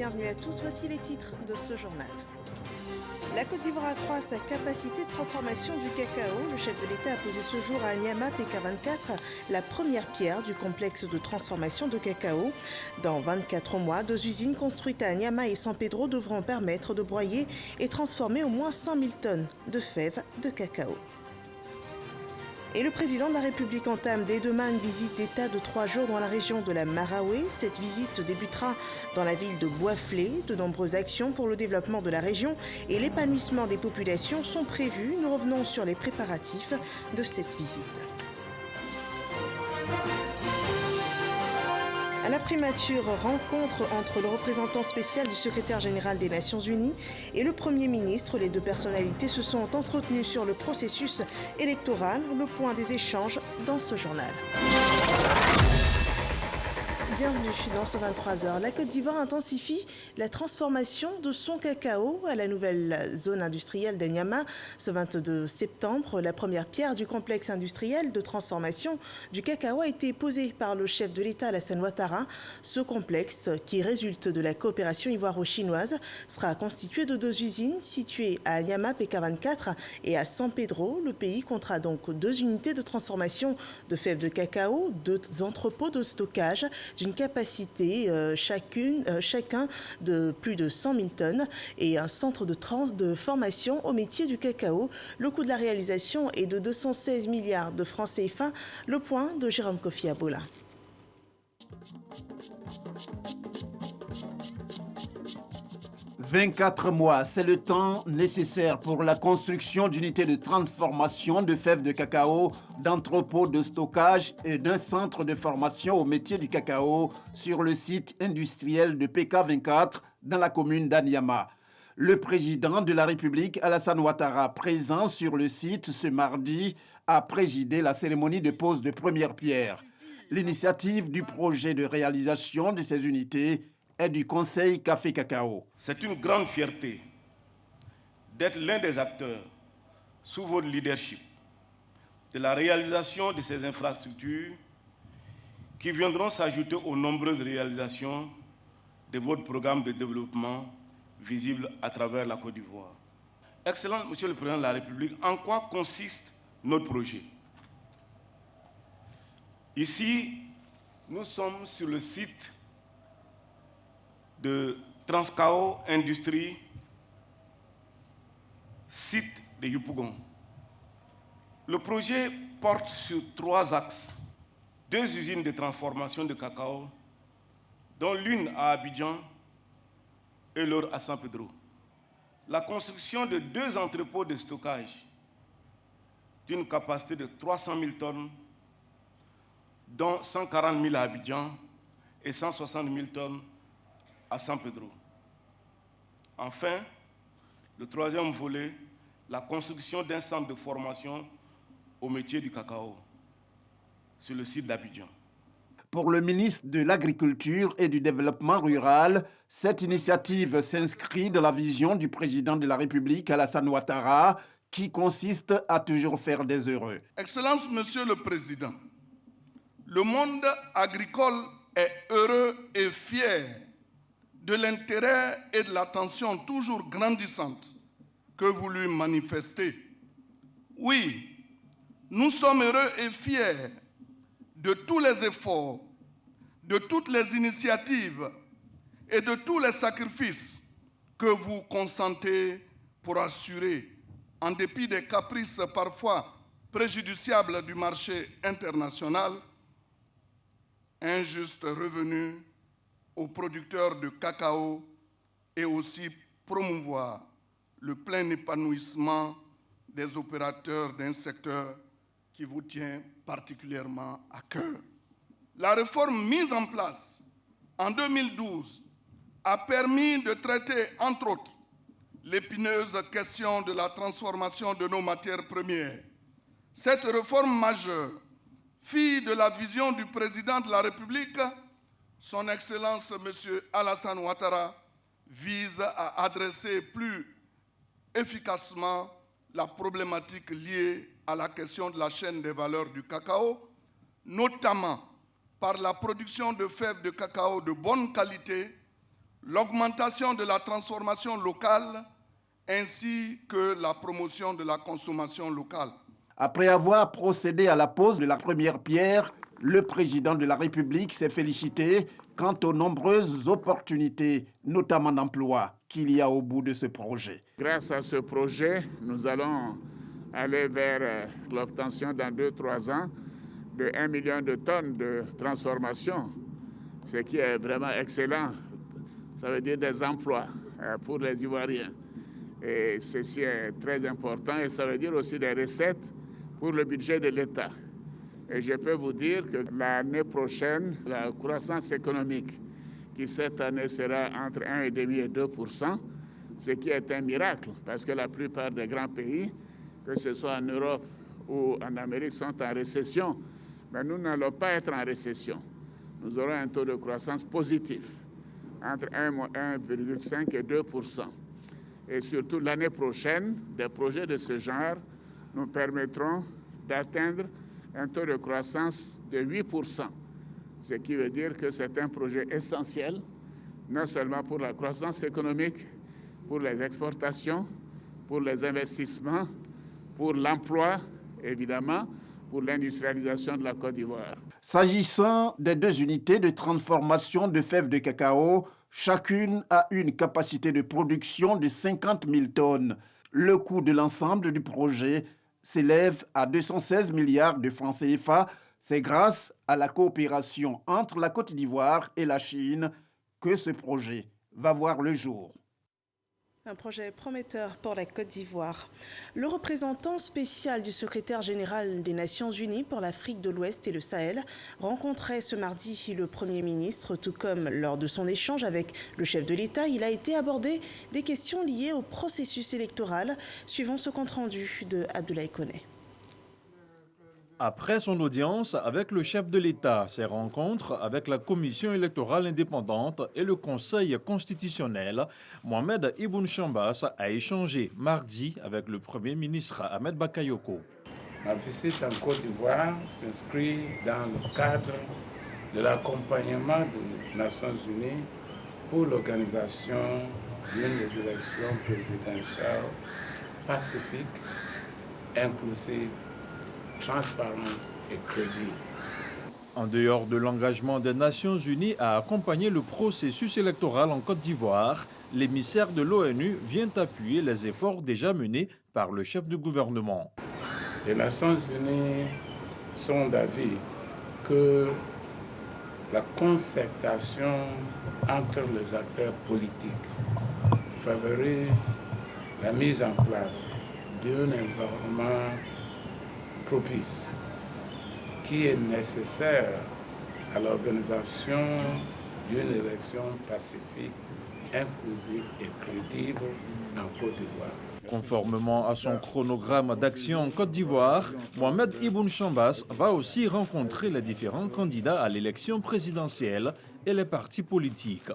bienvenue à tous. Voici les titres de ce journal. La Côte d'Ivoire accroît sa capacité de transformation du cacao. Le chef de l'État a posé ce jour à Nyama PK24 la première pierre du complexe de transformation de cacao. Dans 24 mois, 2 usines construites à Nyama et San Pedro devront permettre de broyer et transformer au moins 100 000 tonnes de fèves de cacao. Et le président de la République entame dès demain une visite d'État de 3 jours dans la région de la Maraoué. Cette visite débutera dans la ville de Boisflé. De nombreuses actions pour le développement de la région et l'épanouissement des populations sont prévues. Nous revenons sur les préparatifs de cette visite. À la primature, rencontre entre le représentant spécial du secrétaire général des Nations Unies et le Premier ministre. Les deux personnalités se sont entretenues sur le processus électoral. Le point des échanges dans ce journal. Bienvenue dans ce 23h. La Côte d'Ivoire intensifie la transformation de son cacao à la nouvelle zone industrielle de Nyama. Ce 22 septembre, la première pierre du complexe industriel de transformation du cacao a été posée par le chef de l'État, Alassane Ouattara. Ce complexe, qui résulte de la coopération ivoiro-chinoise, sera constitué de 2 usines situées à Nyama PK24 et à San Pedro. Le pays comptera donc 2 unités de transformation de fèves de cacao, 2 entrepôts de stockage d'une capacité chacun de plus de 100 000 tonnes et un centre de formation au métier du cacao. Le coût de la réalisation est de 216 milliards de francs CFA. Le point de Jérôme Kofi Abola. « 24 mois, c'est le temps nécessaire pour la construction d'unités de transformation de fèves de cacao, d'entrepôts de stockage et d'un centre de formation au métier du cacao sur le site industriel de PK24 dans la commune d'Anyama. Le président de la République, Alassane Ouattara, présent sur le site ce mardi, a présidé la cérémonie de pose de première pierre. L'initiative du projet de réalisation de ces unités est du Conseil Café Cacao. C'est une grande fierté d'être l'un des acteurs, sous votre leadership, de la réalisation de ces infrastructures qui viendront s'ajouter aux nombreuses réalisations de votre programme de développement visible à travers la Côte d'Ivoire. Excellent Monsieur le Président de la République, en quoi consiste notre projet? Ici, nous sommes sur le site de Transcao Industrie, site de Yopougon. Le projet porte sur 3 axes. 2 usines de transformation de cacao, dont l'une à Abidjan et l'autre à San Pedro. La construction de 2 entrepôts de stockage d'une capacité de 300 000 tonnes, dont 140 000 à Abidjan et 160 000 tonnes à San Pedro. Enfin, le 3e volet, la construction d'un centre de formation au métier du cacao sur le site d'Abidjan. Pour le ministre de l'Agriculture et du Développement rural, cette initiative s'inscrit dans la vision du président de la République, Alassane Ouattara, qui consiste à toujours faire des heureux. Excellence, Monsieur le Président, le monde agricole est heureux et fier de l'intérêt et de l'attention toujours grandissante que vous lui manifestez. Oui, nous sommes heureux et fiers de tous les efforts, de toutes les initiatives et de tous les sacrifices que vous consentez pour assurer, en dépit des caprices parfois préjudiciables du marché international, un juste revenu aux producteurs de cacao et aussi promouvoir le plein épanouissement des opérateurs d'un secteur qui vous tient particulièrement à cœur. La réforme mise en place en 2012 a permis de traiter, entre autres, l'épineuse question de la transformation de nos matières premières. Cette réforme majeure, fille de la vision du président de la République, Son Excellence M. Alassane Ouattara, vise à adresser plus efficacement la problématique liée à la question de la chaîne des valeurs du cacao, notamment par la production de fèves de cacao de bonne qualité, l'augmentation de la transformation locale ainsi que la promotion de la consommation locale. Après avoir procédé à la pose de la première pierre, le président de la République s'est félicité quant aux nombreuses opportunités, notamment d'emploi, qu'il y a au bout de ce projet. Grâce à ce projet, nous allons aller vers l'obtention dans 2-3 ans de 1 million de tonnes de transformation, ce qui est vraiment excellent. Ça veut dire des emplois pour les Ivoiriens. Et ceci est très important et ça veut dire aussi des recettes pour le budget de l'État. Et je peux vous dire que l'année prochaine, la croissance économique, qui cette année sera entre 1,5 et 2%, ce qui est un miracle, parce que la plupart des grands pays, que ce soit en Europe ou en Amérique, sont en récession. Mais nous n'allons pas être en récession. Nous aurons un taux de croissance positif, entre 1,5 et 2%. Et surtout l'année prochaine, des projets de ce genre nous permettront d'atteindre un taux de croissance de 8%, ce qui veut dire que c'est un projet essentiel, non seulement pour la croissance économique, pour les exportations, pour les investissements, pour l'emploi, évidemment, pour l'industrialisation de la Côte d'Ivoire. S'agissant des 2 unités de transformation de fèves de cacao, chacune a une capacité de production de 50 000 tonnes. Le coût de l'ensemble du projet s'élève à 216 milliards de francs CFA. C'est grâce à la coopération entre la Côte d'Ivoire et la Chine que ce projet va voir le jour. Un projet prometteur pour la Côte d'Ivoire. Le représentant spécial du secrétaire général des Nations Unies pour l'Afrique de l'Ouest et le Sahel rencontrait ce mardi le Premier ministre, tout comme lors de son échange avec le chef de l'État. Il a été abordé des questions liées au processus électoral, suivant ce compte-rendu de Abdoulaye Koné. Après son audience avec le chef de l'État, ses rencontres avec la Commission électorale indépendante et le Conseil constitutionnel, Mohamed Ibn Chambas a échangé mardi avec le Premier ministre Ahmed Bakayoko. Ma visite en Côte d'Ivoire s'inscrit dans le cadre de l'accompagnement des Nations Unies pour l'organisation d'une élection présidentielle pacifique, inclusive, transparente et crédible. En dehors de l'engagement des Nations Unies à accompagner le processus électoral en Côte d'Ivoire, l'émissaire de l'ONU vient appuyer les efforts déjà menés par le chef du gouvernement. Les Nations Unies sont d'avis que la concertation entre les acteurs politiques favorise la mise en place d'un environnement propice qui est nécessaire à l'organisation d'une élection pacifique, inclusive et crédible en Côte d'Ivoire. Conformément à son chronogramme d'action en Côte d'Ivoire, Mohamed Ibn Chambas va aussi rencontrer les différents candidats à l'élection présidentielle et les partis politiques.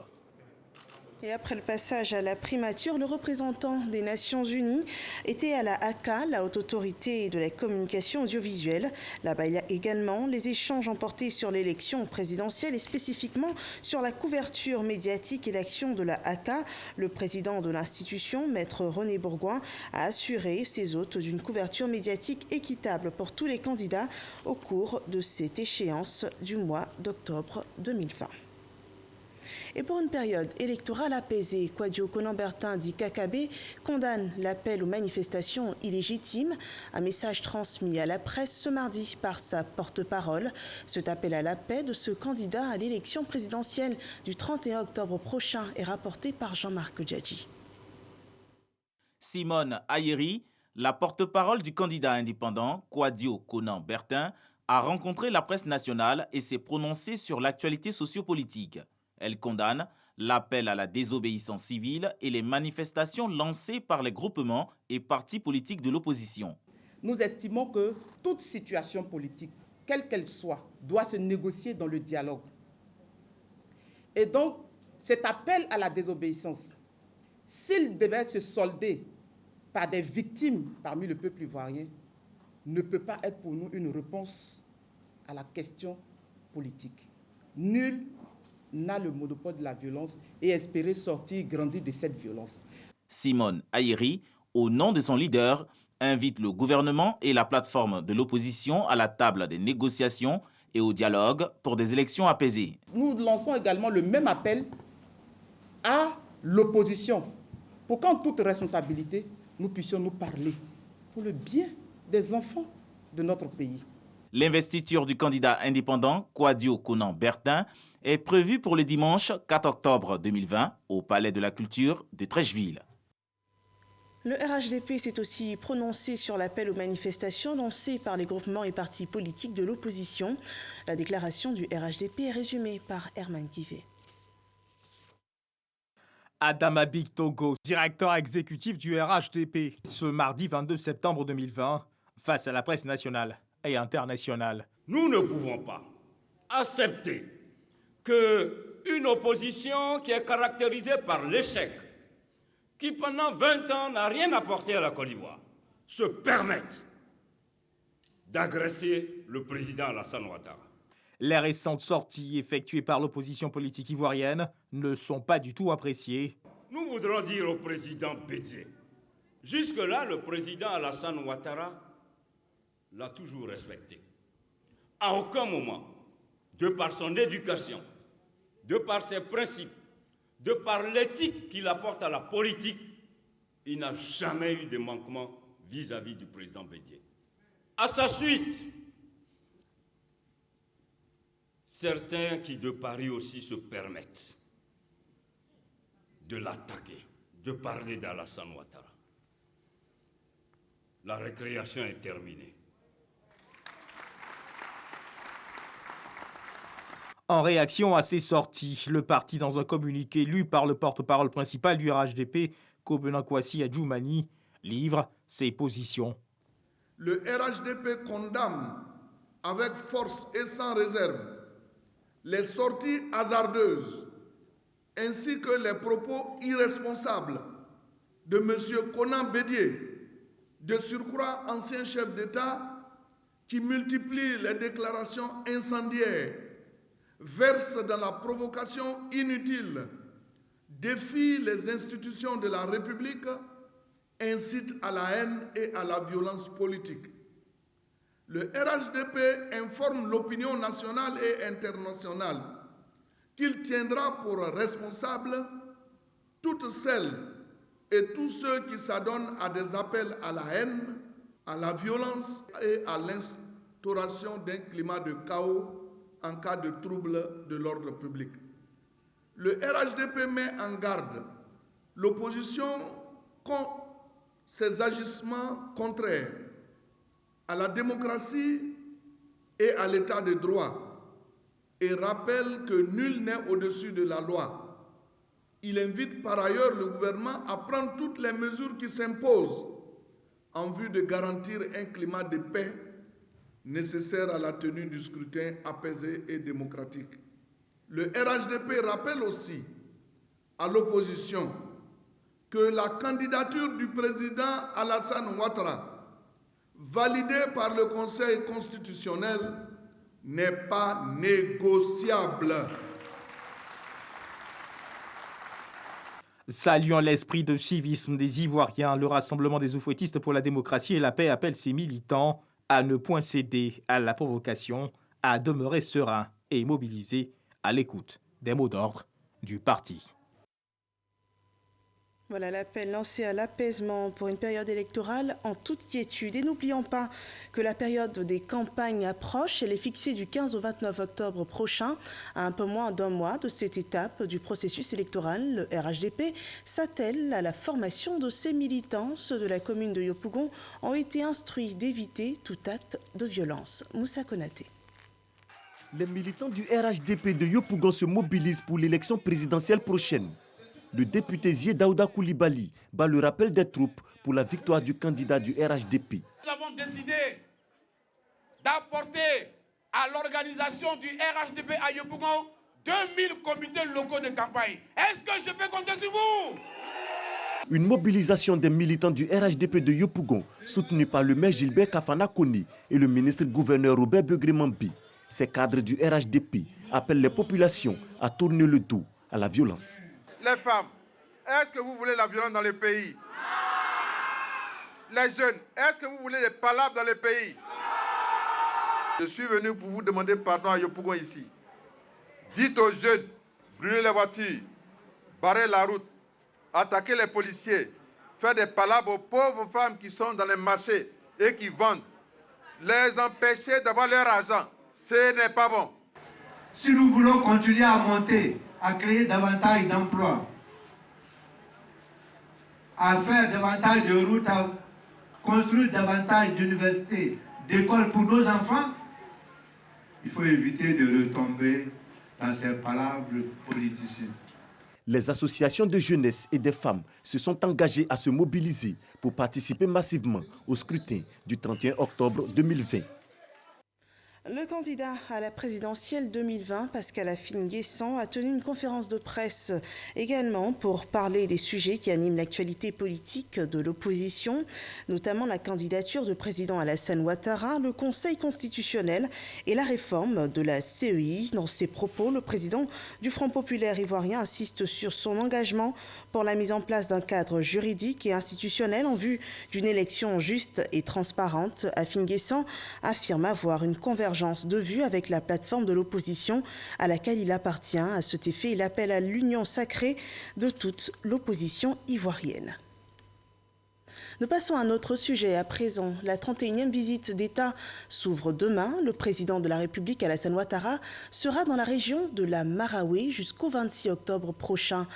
Et après le passage à la primature, le représentant des Nations Unies était à la ACA, la Haute Autorité de la Communication Audiovisuelle. Là-bas, il y a également les échanges ont porté sur l'élection présidentielle et spécifiquement sur la couverture médiatique et l'action de la ACA. Le président de l'institution, Maître René Bourgoin, a assuré ses hôtes d'une couverture médiatique équitable pour tous les candidats au cours de cette échéance du mois d'octobre 2020. Et pour une période électorale apaisée, Kouadio Konan-Bertin dit qu'AKB condamne l'appel aux manifestations illégitimes. Un message transmis à la presse ce mardi par sa porte-parole. Cet appel à la paix de ce candidat à l'élection présidentielle du 31 octobre prochain est rapporté par Jean-Marc Djadji. Simone Ayeri, la porte-parole du candidat indépendant Kouadio Konan-Bertin, a rencontré la presse nationale et s'est prononcée sur l'actualité sociopolitique. Elle condamne l'appel à la désobéissance civile et les manifestations lancées par les groupements et partis politiques de l'opposition. Nous estimons que toute situation politique, quelle qu'elle soit, doit se négocier dans le dialogue. Et donc, cet appel à la désobéissance, s'il devait se solder par des victimes parmi le peuple ivoirien, ne peut pas être pour nous une réponse à la question politique. Nul n'a le monopole de la violence et espérer sortir grandi de cette violence. Simone Aïri, au nom de son leader, invite le gouvernement et la plateforme de l'opposition à la table des négociations et au dialogue pour des élections apaisées. Nous lançons également le même appel à l'opposition pour qu'en toute responsabilité, nous puissions nous parler pour le bien des enfants de notre pays. L'investiture du candidat indépendant Kwadio Konan-Bertin est prévue pour le dimanche 4 octobre 2020 au Palais de la Culture de Treichville. Le RHDP s'est aussi prononcé sur l'appel aux manifestations lancé par les groupements et partis politiques de l'opposition. La déclaration du RHDP est résumée par Herman Kivé. Adama Big Togo, directeur exécutif du RHDP, ce mardi 22 septembre 2020, face à la presse nationale et internationale. Nous ne pouvons pas accepter qu'une opposition qui est caractérisée par l'échec, qui pendant 20 ans n'a rien apporté à la Côte d'Ivoire, se permette d'agresser le président Alassane Ouattara. Les récentes sorties effectuées par l'opposition politique ivoirienne ne sont pas du tout appréciées. Nous voudrons dire au président Bédié, jusque-là, le président Alassane Ouattara l'a toujours respecté. À aucun moment, de par son éducation, de par ses principes, de par l'éthique qu'il apporte à la politique, il n'a jamais eu de manquement vis-à-vis du président Bédié. À sa suite, certains qui de Paris aussi se permettent de l'attaquer, de parler d'Alassane Ouattara. La récréation est terminée. En réaction à ces sorties, le parti, dans un communiqué lu par le porte-parole principal du RHDP, Kobena Kwasi Adjoumani, livre ses positions. Le RHDP condamne avec force et sans réserve les sorties hasardeuses ainsi que les propos irresponsables de M. Konan Bédié, de surcroît ancien chef d'État, qui multiplie les déclarations incendiaires, verse dans la provocation inutile, défie les institutions de la République, incite à la haine et à la violence politique. Le RHDP informe l'opinion nationale et internationale qu'il tiendra pour responsables toutes celles et tous ceux qui s'adonnent à des appels à la haine, à la violence et à l'instauration d'un climat de chaos en cas de trouble de l'ordre public. Le RHDP met en garde l'opposition contre ces agissements contraires à la démocratie et à l'état de droit et rappelle que nul n'est au-dessus de la loi. Il invite par ailleurs le gouvernement à prendre toutes les mesures qui s'imposent en vue de garantir un climat de paix nécessaire à la tenue du scrutin apaisé et démocratique. Le RHDP rappelle aussi à l'opposition que la candidature du président Alassane Ouattara, validée par le Conseil constitutionnel, n'est pas négociable. Saluant l'esprit de civisme des Ivoiriens, le Rassemblement des oufouettistes pour la démocratie et la paix appelle ses militants à ne point céder à la provocation, à demeurer sereins et mobilisés à l'écoute des mots d'ordre du parti. Voilà l'appel lancé à l'apaisement pour une période électorale en toute quiétude. Et n'oublions pas que la période des campagnes approche. Elle est fixée du 15 au 29 octobre prochain. À un peu moins d'un mois de cette étape du processus électoral, le RHDP s'attelle à la formation de ses militants. Ceux de la commune de Yopougon ont été instruits d'éviter tout acte de violence. Moussa Konaté. Les militants du RHDP de Yopougon se mobilisent pour l'élection présidentielle prochaine. Le député Ziedaouda Koulibaly bat le rappel des troupes pour la victoire du candidat du RHDP. Nous avons décidé d'apporter à l'organisation du RHDP à Yopougon 2000 comités locaux de campagne. Est-ce que je peux compter sur vous? Une mobilisation des militants du RHDP de Yopougon, soutenue par le maire Gilbert Kafana Koni et le ministre-gouverneur Robert Begré-Mambi. Ces cadres du RHDP appellent les populations à tourner le dos à la violence. Les femmes, est-ce que vous voulez la violence dans le pays? Les jeunes, est-ce que vous voulez les palabres dans le pays? Je suis venu pour vous demander pardon à Yopougon ici. Dites aux jeunes, brûlez les voitures, barrez la route, attaquez les policiers, faites des palabres aux pauvres femmes qui sont dans les marchés et qui vendent. Les empêcher d'avoir leur argent, ce n'est pas bon. Si nous voulons continuer à monter, à créer davantage d'emplois, à faire davantage de routes, à construire davantage d'universités, d'écoles pour nos enfants, il faut éviter de retomber dans ces palabres politiciennes. Les associations de jeunesse et des femmes se sont engagées à se mobiliser pour participer massivement au scrutin du 31 octobre 2020. Le candidat à la présidentielle 2020, Pascal Afine-Guessant, a tenu une conférence de presse également pour parler des sujets qui animent l'actualité politique de l'opposition, notamment la candidature du président Alassane Ouattara, le Conseil constitutionnel et la réforme de la CEI. Dans ses propos, le président du Front populaire ivoirien insiste sur son engagement pour la mise en place d'un cadre juridique et institutionnel en vue d'une élection juste et transparente. Afine-Guessant affirme avoir une convergence de vues avec la plateforme de l'opposition à laquelle il appartient. À cet effet, il appelle à l'union sacrée de toute l'opposition ivoirienne. Nous passons à un autre sujet à présent. La 31e visite d'État s'ouvre demain. Le président de la République, Alassane Ouattara, sera dans la région de la Maraoué jusqu'au 26 octobre prochain.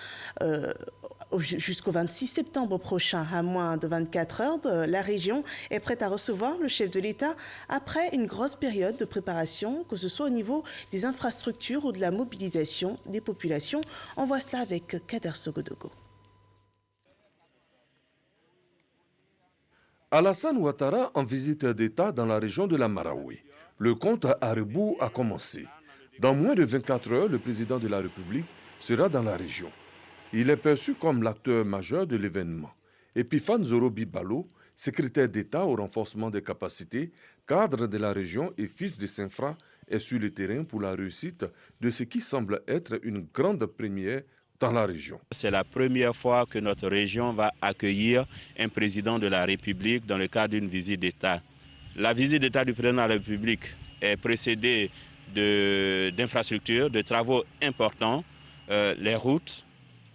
Jusqu'au 26 septembre prochain, à moins de 24 heures, la région est prête à recevoir le chef de l'État après une grosse période de préparation, que ce soit au niveau des infrastructures ou de la mobilisation des populations. On voit cela avec Kader Sogodogo. Alassane Ouattara en visite d'État dans la région de la Maraoué. Le compte à rebours a commencé. Dans moins de 24 heures, le président de la République sera dans la région. Il est perçu comme l'acteur majeur de l'événement. Epiphane Zorobi Balo, secrétaire d'État au renforcement des capacités, cadre de la région et fils de Saint-Fra, est sur le terrain pour la réussite de ce qui semble être une grande première dans la région. C'est la première fois que notre région va accueillir un président de la République dans le cadre d'une visite d'État. La visite d'État du président de la République est précédée d'infrastructures, de travaux importants. Les routes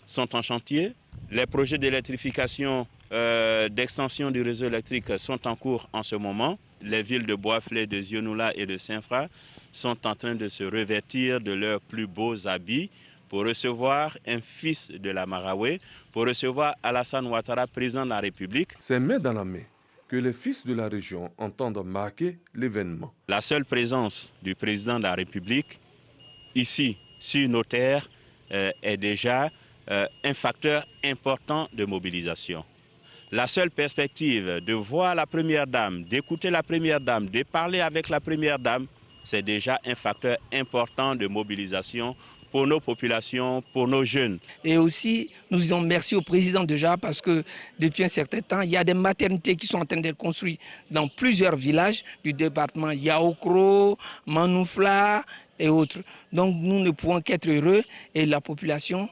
sont en chantier. Les projets d'électrification, d'extension du réseau électrique sont en cours en ce moment. Les villes de Boisflé, de Zionoula et de Saint-Fra sont en train de se revêtir de leurs plus beaux habits pour recevoir un fils de la Maraoué, pour recevoir Alassane Ouattara, président de la République. C'est main dans la main que les fils de la région entendent marquer l'événement. La seule présence du président de la République ici, sur nos terres, est déjà un facteur important de mobilisation. La seule perspective de voir la Première Dame, d'écouter la Première Dame, de parler avec la Première Dame, c'est déjà un facteur important de mobilisation pour nos populations, pour nos jeunes. Et aussi, nous disons merci au président déjà parce que depuis un certain temps, il y a des maternités qui sont en train d'être construites dans plusieurs villages du département Yaoukro, Manoufla et autres. Donc nous ne pouvons qu'être heureux et la population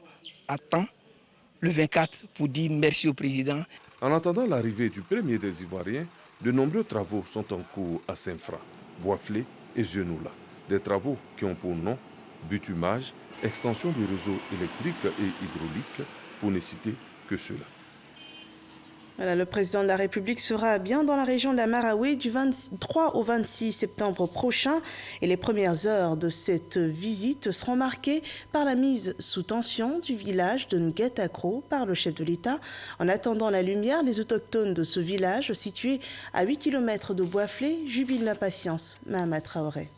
attend le 24 pour dire merci au président. En attendant l'arrivée du premier des Ivoiriens, de nombreux travaux sont en cours à Saint-Fra, Boisflé et Zionoula. Des travaux qui ont pour nom bitumage, extension du réseau électrique et hydraulique, pour ne citer que cela. Voilà, le président de la République sera bien dans la région de la Maraoué du 23 au 26 septembre prochain et les premières heures de cette visite seront marquées par la mise sous tension du village de Nguetakro par le chef de l'État. En attendant la lumière, les autochtones de ce village, situé à 8 km de Boisflé, jubilent l'impatience. Mahama Traoré.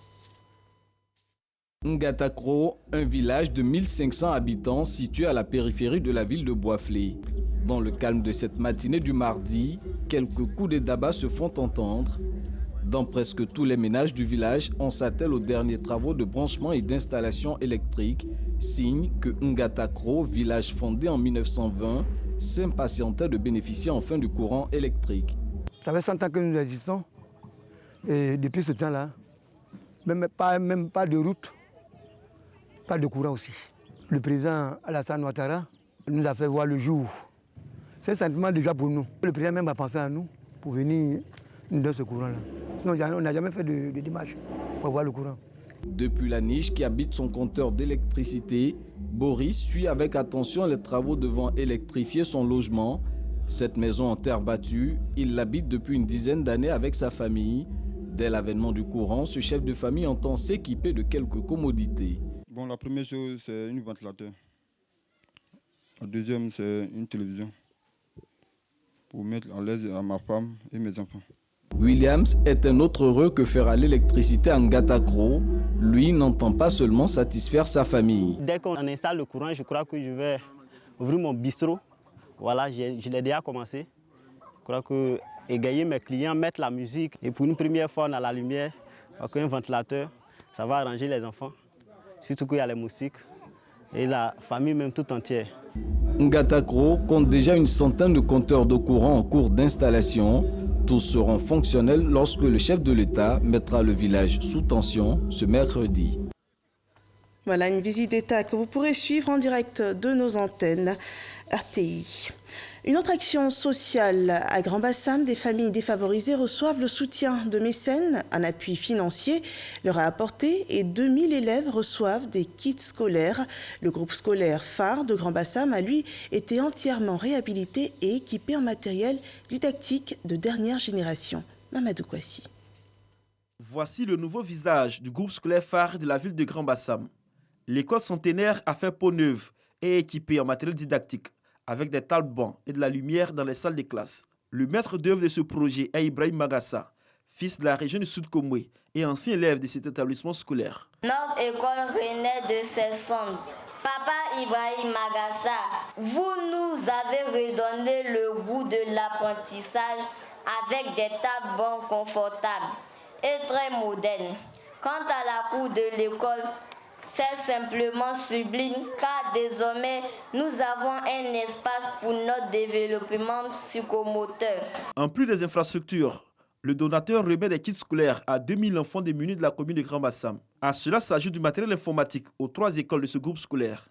Nguetakro, un village de 1500 habitants situé à la périphérie de la ville de Boisflé. Dans le calme de cette matinée du mardi, quelques coups de tabac se font entendre. Dans presque tous les ménages du village, on s'attelle aux derniers travaux de branchement et d'installation électrique, signe que Nguetakro, village fondé en 1920, s'impatientait de bénéficier enfin du courant électrique. Ça fait 100 ans que nous existons et depuis ce temps-là, même pas de route, pas de courant aussi. Le président Alassane Ouattara nous a fait voir le jour. C'est un sentiment déjà pour nous. Le président même a pensé à nous pour venir nous donner ce courant-là. Sinon, on n'a jamais fait de démarche pour avoir le courant. Depuis la niche qui habite son compteur d'électricité, Boris suit avec attention les travaux devant électrifier son logement. Cette maison en terre battue, il l'habite depuis une dizaine d'années avec sa famille. Dès l'avènement du courant, ce chef de famille entend s'équiper de quelques commodités. Bon, la première chose, c'est un ventilateur. La deuxième, c'est une télévision pour mettre à l'aise à ma femme et mes enfants. Williams est un autre heureux que fera l'électricité en Ngatakro. Lui n'entend pas seulement satisfaire sa famille. Dès qu'on installe le courant, je crois que je vais ouvrir mon bistrot. Voilà, je l'ai déjà commencé. Je crois que égayer mes clients, mettre la musique. Et pour une première fois, on a la lumière, avec un ventilateur, ça va arranger les enfants. Surtout qu'il y a les moustiques et la famille même tout entière. Ngatakro compte déjà une centaine de compteurs de courant en cours d'installation. Tous seront fonctionnels lorsque le chef de l'État mettra le village sous tension ce mercredi. Voilà une visite d'État que vous pourrez suivre en direct de nos antennes RTI. Une autre action sociale à Grand-Bassam, des familles défavorisées reçoivent le soutien de mécènes. Un appui financier leur a apporté et 2000 élèves reçoivent des kits scolaires. Le groupe scolaire phare de Grand-Bassam a lui été entièrement réhabilité et équipé en matériel didactique de dernière génération. Mamadou Kouassi. Voici le nouveau visage du groupe scolaire phare de la ville de Grand-Bassam. L'école centenaire a fait peau neuve et est équipée en matériel didactique, avec des tables bancs et de la lumière dans les salles de classe. Le maître d'œuvre de ce projet est Ibrahim Magassa, fils de la région du Sud-Komoué et ancien élève de cet établissement scolaire. Notre école renaît de ses cendres. Papa Ibrahim Magassa, vous nous avez redonné le goût de l'apprentissage avec des tables bancs confortables et très modernes. Quant à la cour de l'école, c'est simplement sublime car désormais nous avons un espace pour notre développement psychomoteur. En plus des infrastructures, le donateur remet des kits scolaires à 2000 enfants démunis de la commune de Grand-Bassam. À cela s'ajoute du matériel informatique aux 3 écoles de ce groupe scolaire.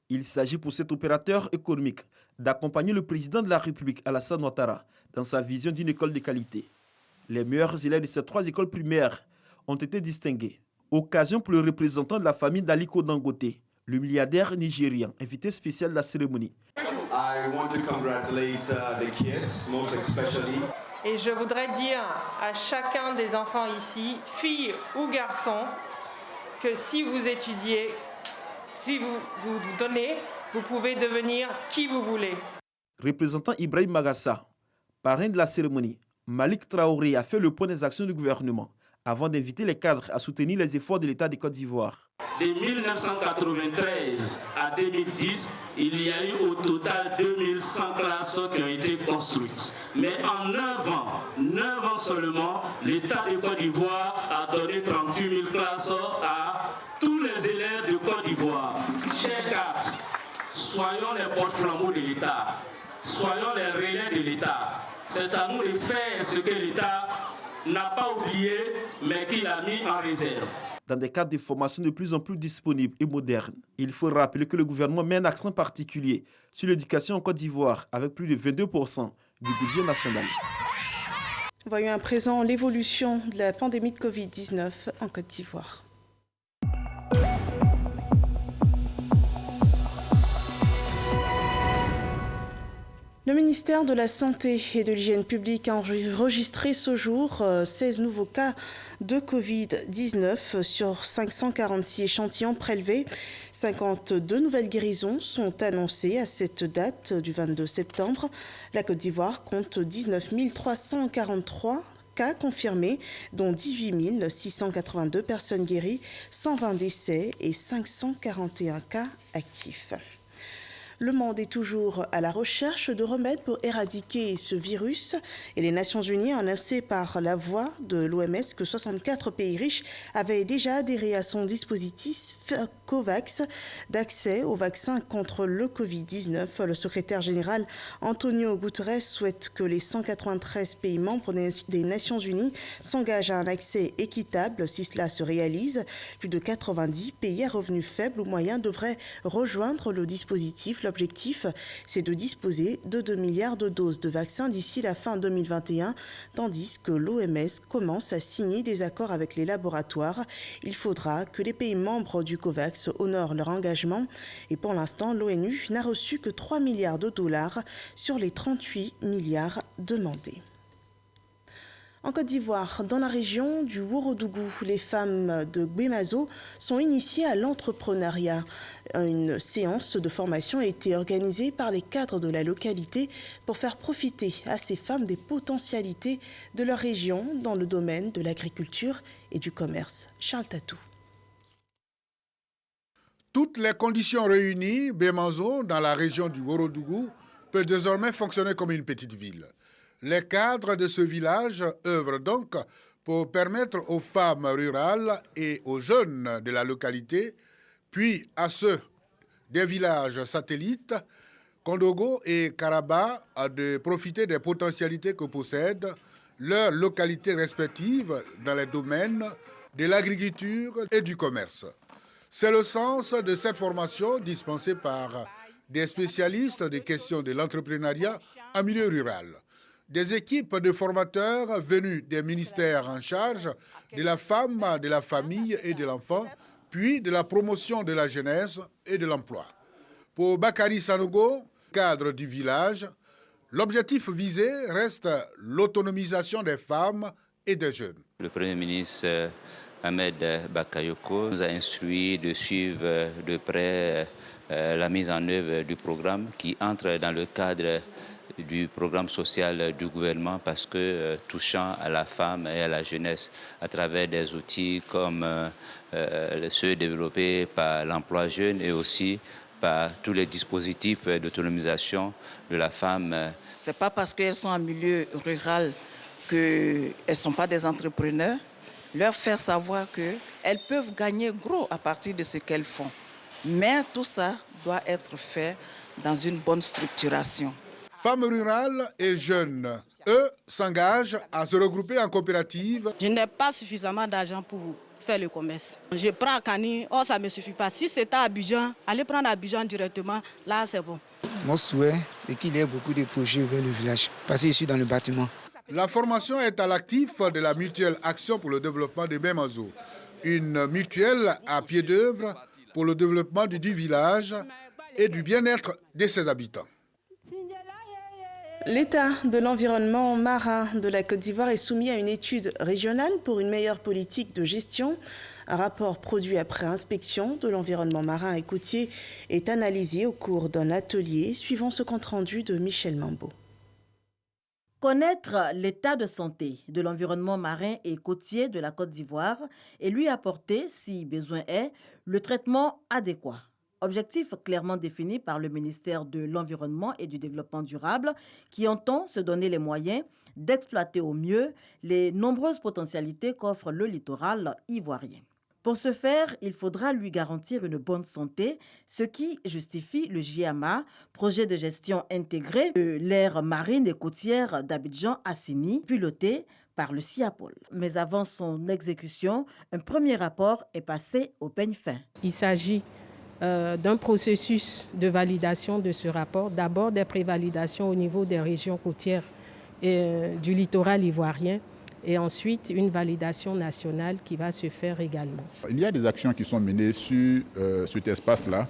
Il s'agit pour cet opérateur économique d'accompagner le président de la République, Alassane Ouattara, dans sa vision d'une école de qualité. Les meilleurs élèves de ces 3 écoles primaires ont été distingués. Occasion pour le représentant de la famille d'Aliko Dangote, le milliardaire nigérien, invité spécial de la cérémonie. Et je voudrais dire à chacun des enfants ici, filles ou garçons, que si vous étudiez, si vous vous donnez, vous pouvez devenir qui vous voulez. Représentant Ibrahim Magassa, parrain de la cérémonie, Malik Traoré a fait le point des actions du gouvernement avant d'inviter les cadres à soutenir les efforts de l'État de Côte d'Ivoire. De 1993 à 2010, il y a eu au total 2100 classes qui ont été construites. Mais en 9 ans seulement, l'État de Côte d'Ivoire a donné 38 000 classes à tous les élèves de Côte d'Ivoire. Chers cadres, soyons les porte-flambeaux de l'État, soyons les relais de l'État. C'est à nous de faire ce que l'État n'a pas oublié, mais qu'il a mis en réserve. Dans des cadres de formation de plus en plus disponibles et modernes, il faut rappeler que le gouvernement met un accent particulier sur l'éducation en Côte d'Ivoire, avec plus de 22% du budget national. Voyons à présent l'évolution de la pandémie de Covid-19 en Côte d'Ivoire. Le ministère de la Santé et de l'Hygiène publique a enregistré ce jour 16 nouveaux cas de Covid-19 sur 546 échantillons prélevés. 52 nouvelles guérisons sont annoncées à cette date du 22 septembre. La Côte d'Ivoire compte 19 343 cas confirmés, dont 18 682 personnes guéries, 120 décès et 541 cas actifs. Le monde est toujours à la recherche de remèdes pour éradiquer ce virus et les Nations Unies ont annoncé par la voix de l'OMS que 64 pays riches avaient déjà adhéré à son dispositif COVAX d'accès au vaccin contre le Covid-19. Le secrétaire général Antonio Guterres souhaite que les 193 pays membres des Nations Unies s'engagent à un accès équitable. Si cela se réalise, plus de 90 pays à revenus faibles ou moyens devraient rejoindre le dispositif. L'objectif, c'est de disposer de 2 milliards de doses de vaccins d'ici la fin 2021, tandis que l'OMS commence à signer des accords avec les laboratoires. Il faudra que les pays membres du COVAX honorent leur engagement. Et pour l'instant, l'ONU n'a reçu que 3 milliards de dollars sur les 38 milliards demandés. En Côte d'Ivoire, dans la région du Ourodougou, les femmes de Gbemazo sont initiées à l'entrepreneuriat. Une séance de formation a été organisée par les cadres de la localité pour faire profiter à ces femmes des potentialités de leur région dans le domaine de l'agriculture et du commerce. Charles Tatou. Toutes les conditions réunies, Gbemazo, dans la région du Ourodougou, peut désormais fonctionner comme une petite ville. Les cadres de ce village œuvrent donc pour permettre aux femmes rurales et aux jeunes de la localité, puis à ceux des villages satellites, Kondogo et Karaba, de profiter des potentialités que possèdent leurs localités respectives dans les domaines de l'agriculture et du commerce. C'est le sens de cette formation dispensée par des spécialistes des questions de l'entrepreneuriat en milieu rural. Des équipes de formateurs venus des ministères en charge de la femme, de la famille et de l'enfant, puis de la promotion de la jeunesse et de l'emploi. Pour Bakari Sanogo, cadre du village, l'objectif visé reste l'autonomisation des femmes et des jeunes. Le Premier ministre Ahmed Bakayoko nous a instruit de suivre de près la mise en œuvre du programme qui entre dans le cadre du programme social du gouvernement parce que touchant à la femme et à la jeunesse à travers des outils comme ceux développés par l'emploi jeune et aussi par tous les dispositifs d'autonomisation de la femme. Ce n'est pas parce qu'elles sont en milieu rural qu'elles ne sont pas des entrepreneurs. Leur faire savoir qu'elles peuvent gagner gros à partir de ce qu'elles font. Mais tout ça doit être fait dans une bonne structuration. Femmes rurales et jeunes, eux, s'engagent à se regrouper en coopérative. Je n'ai pas suffisamment d'argent pour faire le commerce. Je prends à Kani, ça ne me suffit pas. Si c'est à Abidjan, allez prendre à Abidjan directement, là c'est bon. Mon souhait est qu'il y ait beaucoup de projets vers le village, parce que je suis dans le bâtiment. La formation est à l'actif de la mutuelle Action pour le développement de Gbemazo, une mutuelle à pied d'œuvre pour le développement du village et du bien-être de ses habitants. L'état de l'environnement marin de la Côte d'Ivoire est soumis à une étude régionale pour une meilleure politique de gestion. Un rapport produit après inspection de l'environnement marin et côtier est analysé au cours d'un atelier suivant ce compte-rendu de Michel Mambo. Connaître l'état de santé de l'environnement marin et côtier de la Côte d'Ivoire et lui apporter, si besoin est, le traitement adéquat. Objectif clairement défini par le ministère de l'Environnement et du Développement durable qui entend se donner les moyens d'exploiter au mieux les nombreuses potentialités qu'offre le littoral ivoirien. Pour ce faire, il faudra lui garantir une bonne santé, ce qui justifie le JAMA, projet de gestion intégré de l'aire marine et côtière d'Abidjan-Assini, piloté par le CIAPOL. Mais avant son exécution, un premier rapport est passé au peigne fin. Il s'agit d'un processus de validation de ce rapport, d'abord des prévalidations au niveau des régions côtières et du littoral ivoirien, et ensuite une validation nationale qui va se faire également. Il y a des actions qui sont menées sur cet espace-là,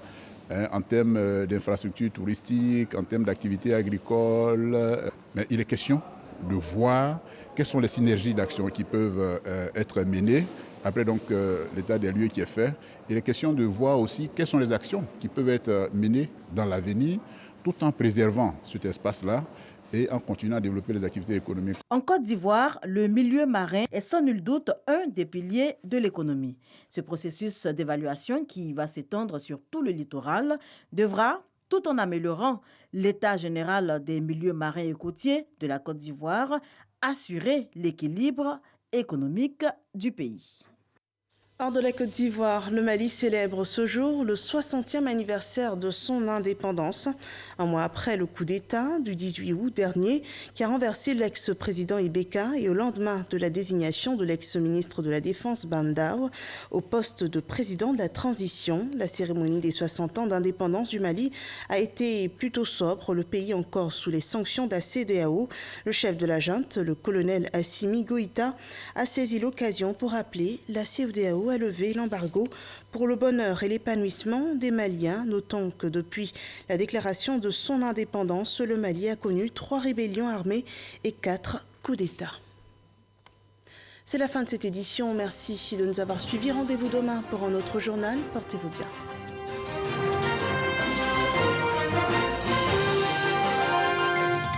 en termes d'infrastructures touristiques, en termes d'activités agricoles, mais il est question de voir quelles sont les synergies d'action qui peuvent être menées. Après donc l'état des lieux qui est fait, il est question de voir aussi quelles sont les actions qui peuvent être menées dans l'avenir tout en préservant cet espace-là et en continuant à développer les activités économiques. En Côte d'Ivoire, le milieu marin est sans nul doute un des piliers de l'économie. Ce processus d'évaluation qui va s'étendre sur tout le littoral devra tout en améliorant l'état général des milieux marins et côtiers de la Côte d'Ivoire, assurer l'équilibre économique du pays. Hors de la Côte d'Ivoire, le Mali célèbre ce jour le 60e anniversaire de son indépendance, un mois après le coup d'État du 18 août dernier qui a renversé l'ex-président Ibeka et au lendemain de la désignation de l'ex-ministre de la Défense Bandao au poste de président de la transition. La cérémonie des 60 ans d'indépendance du Mali a été plutôt sobre, le pays encore sous les sanctions de la CEDEAO. Le chef de la junte, le colonel Assimi Goïta, a saisi l'occasion pour appeler la CEDEAO à lever l'embargo pour le bonheur et l'épanouissement des Maliens. Notons que depuis la déclaration de son indépendance, le Mali a connu 3 rébellions armées et 4 coups d'État. C'est la fin de cette édition. Merci de nous avoir suivis. Rendez-vous demain pour un autre journal. Portez-vous bien.